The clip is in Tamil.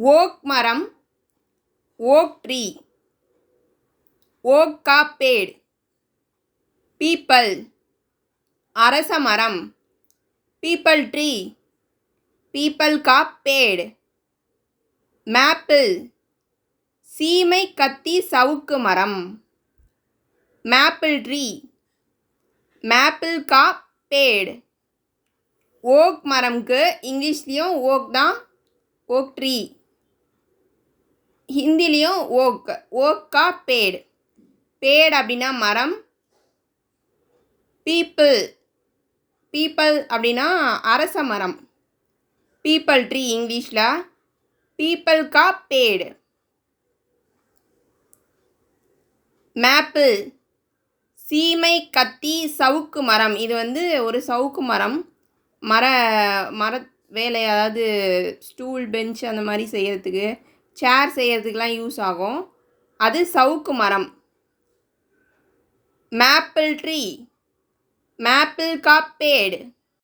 ஓக் மரம், ஓக் ட்ரீ. ஓக் கா பேட், பீப்பல், அரச மரம். பீப்பல் ட்ரீ, பீப்பல் கா பேட். மேப்பிள், சீமை கத்தி சவுக்கு மரம். மேப்பிள் ட்ரீ, மேப்பிள் கா பேட். ஓக் மரம்க்கு இங்கிலீஷ்லேயும் ஓக் தான், ஓக் ட்ரீ. ஹிந்திலையும் ஓக், ஓக் கா பேட். பேட் அப்படின்னா மரம். பீப்பிள், பீப்பிள் அப்படின்னா அரச மரம். பீப்பிள் ட்ரீ இங்கிலீஷில் பீப்பிள் கா பேட். மேப்பிள், சீமை கத்தி சவுக்கு மரம். இது வந்து ஒரு சவுக்கு மரம். மர வேலை, அதாவது ஸ்டூல் பெஞ்ச் அந்த மாதிரி செய்கிறதுக்கு, சேர் செய்கிறதுக்கெலாம் யூஸ் ஆகும். அது சவுக்கு மரம். மேப்பிள் ட்ரீ, மேப்பிள் கா பேட்.